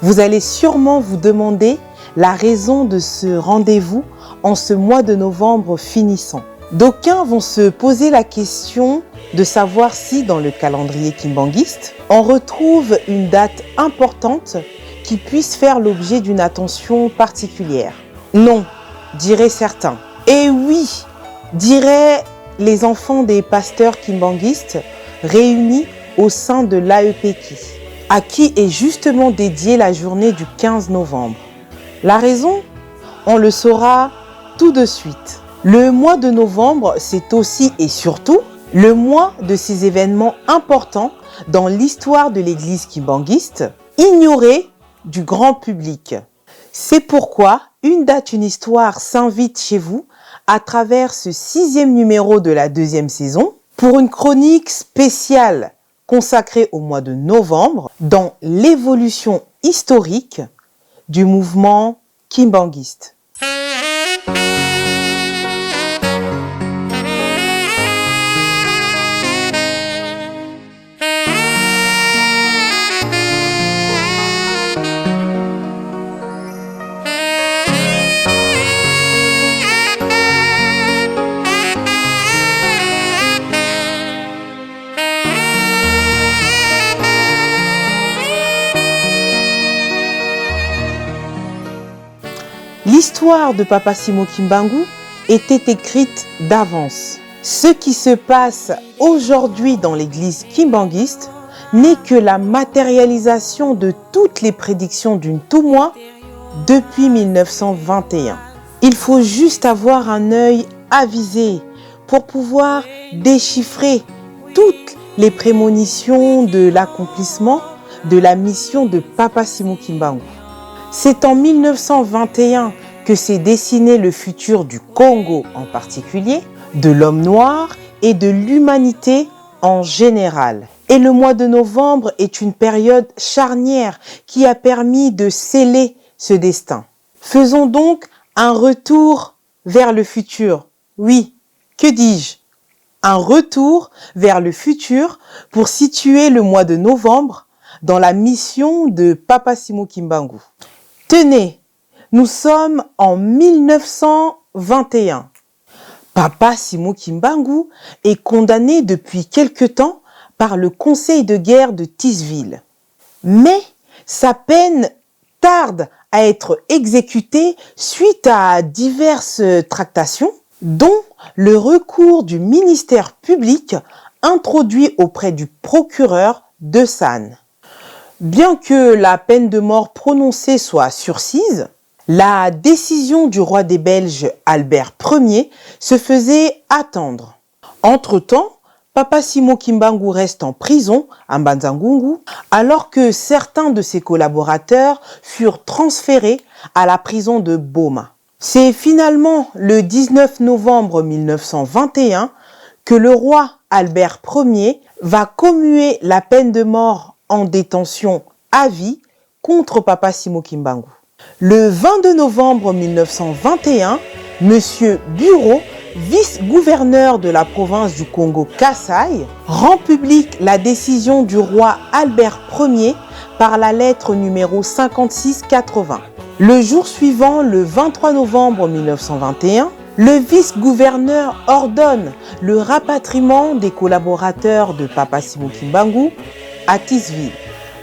Vous allez sûrement vous demander la raison de ce rendez-vous en ce mois de novembre finissant. D'aucuns vont se poser la question de savoir si, dans le calendrier kimbanguiste, on retrouve une date importante qui puisse faire l'objet d'une attention particulière. Non, diraient certains. Et oui, diraient les enfants des pasteurs kimbanguistes réunis au sein de l'AEPKI, à qui est justement dédiée la journée du 15 novembre. La raison, on le saura tout de suite. Le mois de novembre, c'est aussi et surtout le mois de ces événements importants dans l'histoire de l'église kimbanguiste, ignorés du grand public. C'est pourquoi Une date, une histoire s'invite chez vous à travers ce 6e numéro de la 2e saison pour une chronique spéciale consacrée au mois de novembre dans l'évolution historique du mouvement kimbanguiste. L'histoire de Papa Simon Kimbangu était écrite d'avance. Ce qui se passe aujourd'hui dans l'église kimbanguiste n'est que la matérialisation de toutes les prédictions d'une Toumois depuis 1921. Il faut juste avoir un œil avisé pour pouvoir déchiffrer toutes les prémonitions de l'accomplissement de la mission de Papa Simon Kimbangu. C'est en 1921 que s'est dessiné le futur du Congo en particulier, de l'homme noir et de l'humanité en général. Et le mois de novembre est une période charnière qui a permis de sceller ce destin. Faisons donc un retour vers le futur. Oui, que dis-je? Un retour vers le futur pour situer le mois de novembre dans la mission de Papa Simon Kimbangu. Tenez, nous sommes en 1921. Papa Simon Kimbangu est condamné depuis quelque temps par le conseil de guerre de Tisville. Mais sa peine tarde à être exécutée suite à diverses tractations, dont le recours du ministère public introduit auprès du procureur de Sannes. Bien que la peine de mort prononcée soit sursis, la décision du roi des Belges Albert Ier se faisait attendre. Entre-temps, Papa Simon Kimbangu reste en prison à Mbanza-Ngungu, alors que certains de ses collaborateurs furent transférés à la prison de Boma. C'est finalement le 19 novembre 1921 que le roi Albert Ier va commuer la peine de mort en détention à vie contre Papa Simon Kimbangu. Le 22 novembre 1921, M. Bureau, vice-gouverneur de la province du Congo Kasaï, rend publique la décision du roi Albert Ier par la lettre numéro 5680. Le jour suivant, le 23 novembre 1921, le vice-gouverneur ordonne le rapatriement des collaborateurs de Papa Simon Kimbangu à Tisville.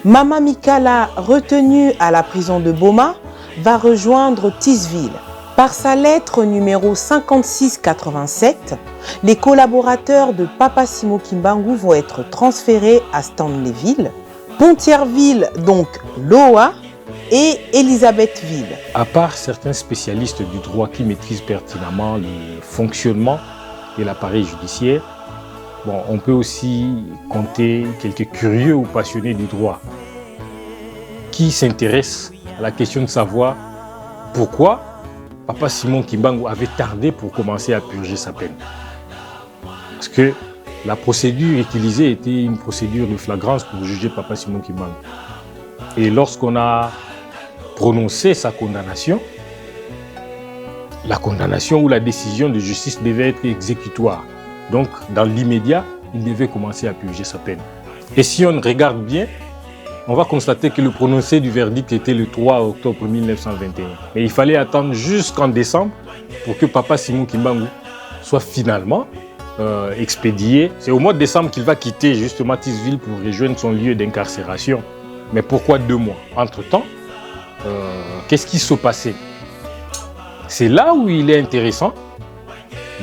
Mama Mikala, retenue à la prison de Boma, va rejoindre Tisville. Par sa lettre numéro 5687, les collaborateurs de Papa Simon Kimbangu vont être transférés à Stanleyville, Pontièreville, donc Loa, et Elisabethville. À part certains spécialistes du droit qui maîtrisent pertinemment le fonctionnement de l'appareil judiciaire, on peut aussi compter quelques curieux ou passionnés du droit qui s'intéressent à la question de savoir pourquoi Papa Simon Kimbangu avait tardé pour commencer à purger sa peine. Parce que la procédure utilisée était une procédure de flagrance pour juger Papa Simon Kimbangu. Et lorsqu'on a prononcé sa condamnation, la condamnation ou la décision de justice devait être exécutoire. Donc, dans l'immédiat, il devait commencer à purger sa peine. Et si on regarde bien, on va constater que le prononcé du verdict était le 3 octobre 1921. Mais il fallait attendre jusqu'en décembre pour que Papa Simon Kimbangu soit finalement expédié. C'est au mois de décembre qu'il va quitter justement Tisville pour rejoindre son lieu d'incarcération. Mais pourquoi 2 mois? Entre-temps, qu'est-ce qui se passait? C'est là où il est intéressant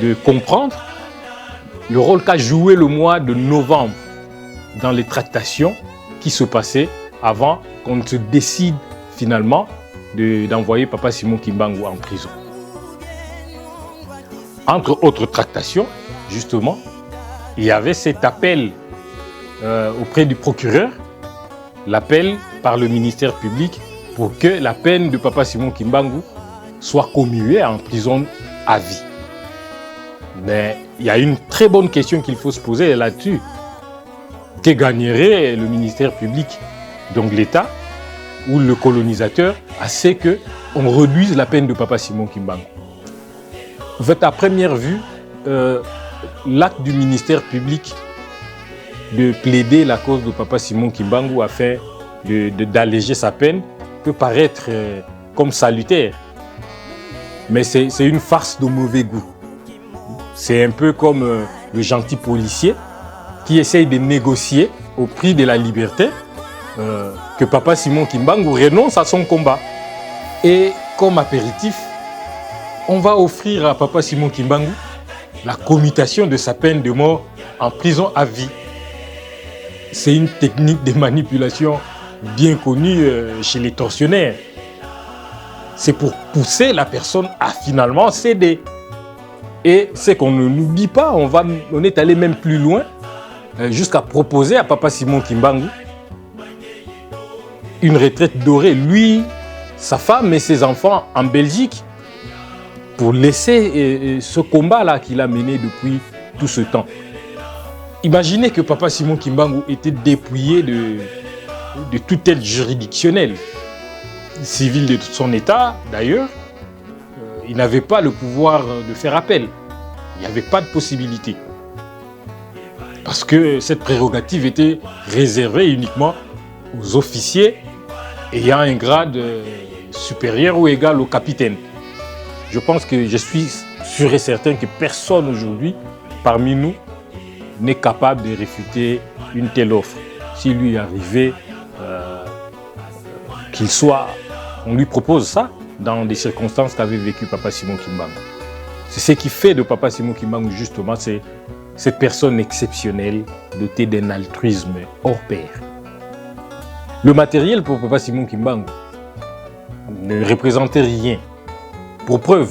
de comprendre le rôle qu'a joué le mois de novembre dans les tractations qui se passaient avant qu'on ne se décide finalement d'envoyer Papa Simon Kimbangu en prison. Entre autres tractations, justement, il y avait cet appel auprès du procureur, l'appel par le ministère public pour que la peine de Papa Simon Kimbangu soit commuée en prison à vie. Mais il y a une très bonne question qu'il faut se poser là-dessus. Que gagnerait le ministère public, donc l'État ou le colonisateur, à ce qu'on réduise la peine de Papa Simon Kimbangu? En fait, à première vue, l'acte du ministère public de plaider la cause de Papa Simon Kimbangu afin d'alléger sa peine peut paraître comme salutaire. Mais c'est une farce de mauvais goût. C'est un peu comme le gentil policier qui essaye de négocier au prix de la liberté que Papa Simon Kimbangu renonce à son combat. Et comme apéritif, on va offrir à Papa Simon Kimbangu la commutation de sa peine de mort en prison à vie. C'est une technique de manipulation bien connue chez les tortionnaires. C'est pour pousser la personne à finalement céder. Et c'est qu'on ne nous dit pas, on est allé même plus loin, jusqu'à proposer à Papa Simon Kimbangu une retraite dorée, lui, sa femme et ses enfants en Belgique, pour laisser ce combat-là qu'il a mené depuis tout ce temps. Imaginez que Papa Simon Kimbangu était dépouillé de toute aide juridictionnelle, civile de son état d'ailleurs. Il n'avait pas le pouvoir de faire appel. Il n'y avait pas de possibilité. Parce que cette prérogative était réservée uniquement aux officiers ayant un grade supérieur ou égal au capitaine. Je pense que je suis sûr et certain que personne aujourd'hui parmi nous n'est capable de réfuter une telle offre. S'il lui arrivait on lui propose ça dans des circonstances qu'avait vécu Papa Simon Kimbangu. C'est ce qui fait de Papa Simon Kimbangu justement, c'est cette personne exceptionnelle dotée d'un altruisme hors pair. Le matériel pour Papa Simon Kimbangu ne représentait rien. Pour preuve,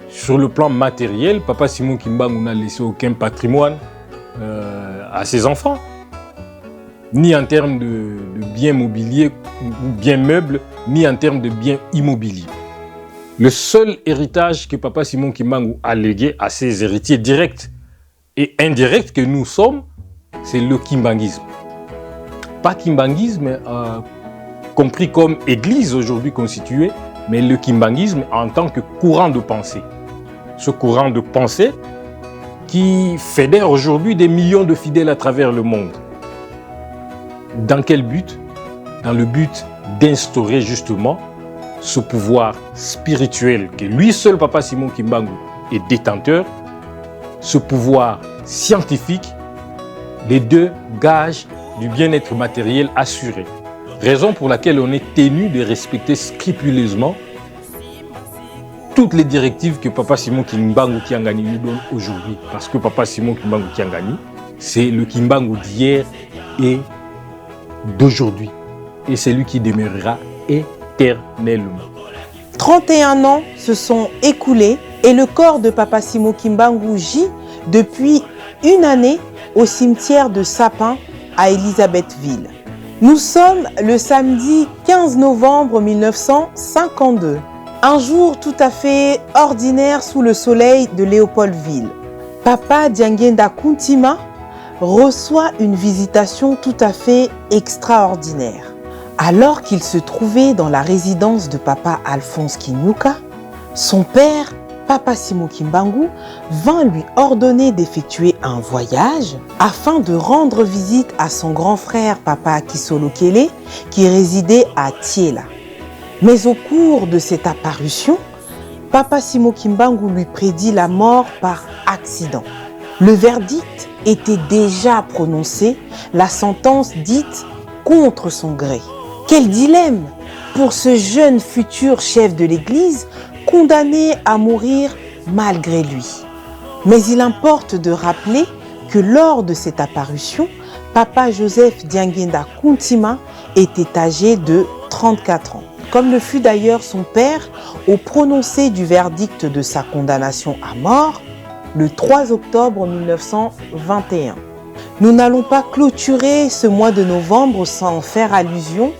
sur le plan matériel, Papa Simon Kimbangu n'a laissé aucun patrimoine à ses enfants, ni en termes de biens mobiliers ou biens meubles, ni en termes de biens immobiliers. Le seul héritage que Papa Simon Kimbangu a légué à ses héritiers directs et indirects que nous sommes, c'est le kimbanguisme. Pas kimbanguisme compris comme église aujourd'hui constituée, mais le kimbanguisme en tant que courant de pensée. Ce courant de pensée qui fédère aujourd'hui des millions de fidèles à travers le monde. Dans quel but? Dans le but d'instaurer justement ce pouvoir spirituel que lui seul, Papa Simon Kimbangu, est détenteur, ce pouvoir scientifique, les deux gages du bien-être matériel assuré. Raison pour laquelle on est tenu de respecter scrupuleusement toutes les directives que Papa Simon Kimbangu Kiangani nous donne aujourd'hui. Parce que Papa Simon Kimbangu Kiangani, c'est le Kimbangu d'hier et d'aujourd'hui. Et c'est lui qui demeurera éternellement. 31 ans se sont écoulés et le corps de Papa Simon Kimbangu gît depuis une année au cimetière de Sapin à Elisabethville. Nous sommes le samedi 15 novembre 1952. Un jour tout à fait ordinaire sous le soleil de Léopoldville. Papa Diangenda Kuntima reçoit une visitation tout à fait extraordinaire. Alors qu'il se trouvait dans la résidence de Papa Alphonse Kinyuka, son père Papa Simon Kimbangu vint lui ordonner d'effectuer un voyage afin de rendre visite à son grand frère Papa Akisolokele qui résidait à Thiela. Mais au cours de cette apparition, Papa Simon Kimbangu lui prédit la mort par accident. Le verdict était déjà prononcé, la sentence dite contre son gré. Quel dilemme pour ce jeune futur chef de l'Église condamné à mourir malgré lui. Mais il importe de rappeler que lors de cette apparition, Papa Joseph Dianguinda Kuntima était âgé de 34 ans, comme le fut d'ailleurs son père au prononcé du verdict de sa condamnation à mort le 3 octobre 1921. Nous n'allons pas clôturer ce mois de novembre sans faire allusion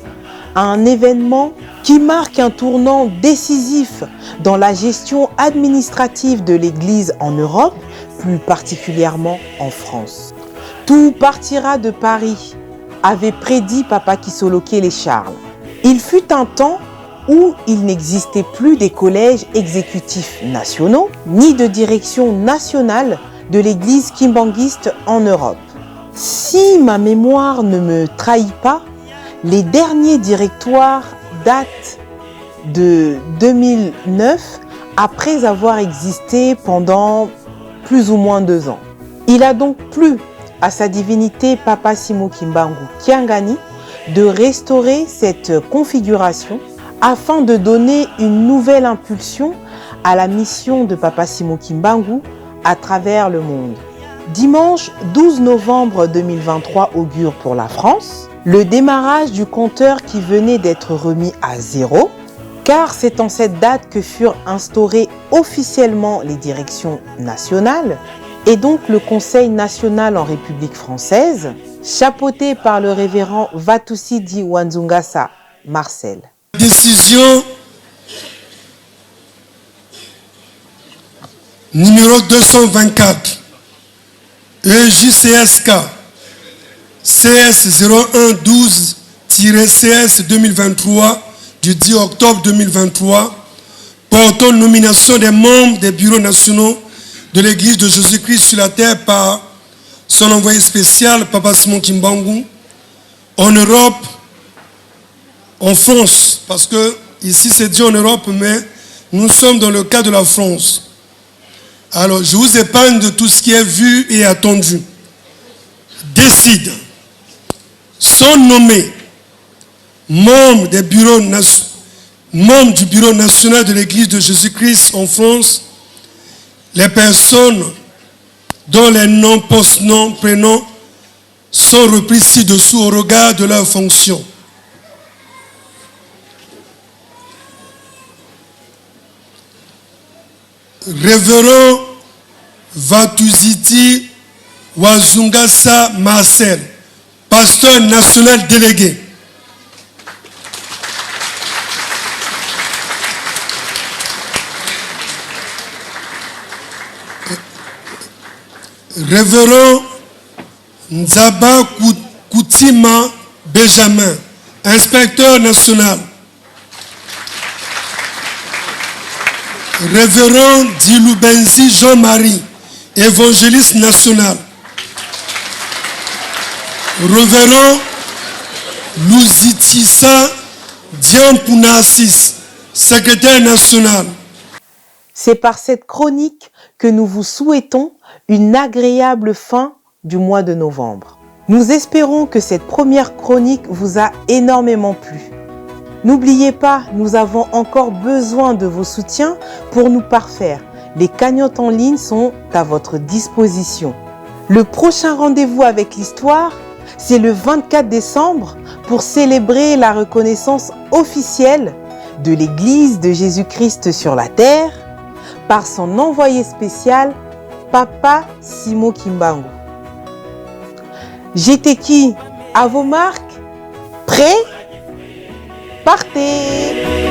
à un événement qui marque un tournant décisif dans la gestion administrative de l'Église en Europe, plus particulièrement en France. Tout partira de Paris, avait prédit Papa Akisolokele Charles. Il fut un temps où il n'existait plus des collèges exécutifs nationaux, ni de direction nationale de l'Église kimbanguiste en Europe. Si ma mémoire ne me trahit pas, les derniers directoires datent de 2009, après avoir existé pendant plus ou moins 2 ans. Il a donc plu à sa divinité Papa Simon Kimbangu Kiangani de restaurer cette configuration afin de donner une nouvelle impulsion à la mission de Papa Simon Kimbangu à travers le monde. Dimanche 12 novembre 2023 augure pour la France le démarrage du compteur qui venait d'être remis à 0, car c'est en cette date que furent instaurées officiellement les directions nationales et donc le Conseil national en République française, chapeauté par le révérend Vatusidi Wanzungasa Marcel. Décision numéro 224 EJCSK CS 0112-CS 2023 du 10 octobre 2023 portant nomination des membres des bureaux nationaux de l'Église de Jésus-Christ sur la terre par son envoyé spécial, Papa Simon Kimbangu, en Europe, en France, parce que ici c'est dit en Europe, mais nous sommes dans le cas de la France. Alors, je vous épargne de tout ce qui est vu et attendu. Décide, sont nommés membres du bureau national de l'Église de Jésus-Christ en France, les personnes dont les noms, post-noms, prénoms sont repris ci-dessous au regard de leur fonction. Révérend Vatusidi Wanzungasa Marcel, pasteur national délégué. Révérend Nzaba Koutima Benjamin, inspecteur national. Révérend Diloubenzi Jean-Marie, évangéliste national. Révérend Luzitissa Diampounassis, secrétaire national. C'est par cette chronique que nous vous souhaitons une agréable fin du mois de novembre. Nous espérons que cette première chronique vous a énormément plu. N'oubliez pas, nous avons encore besoin de vos soutiens pour nous parfaire. Les cagnottes en ligne sont à votre disposition. Le prochain rendez-vous avec l'histoire, c'est le 24 décembre pour célébrer la reconnaissance officielle de l'Église de Jésus-Christ sur la terre par son envoyé spécial, Papa Simon Kimbangu. J'étais qui? À vos marques? Prêts? Partez!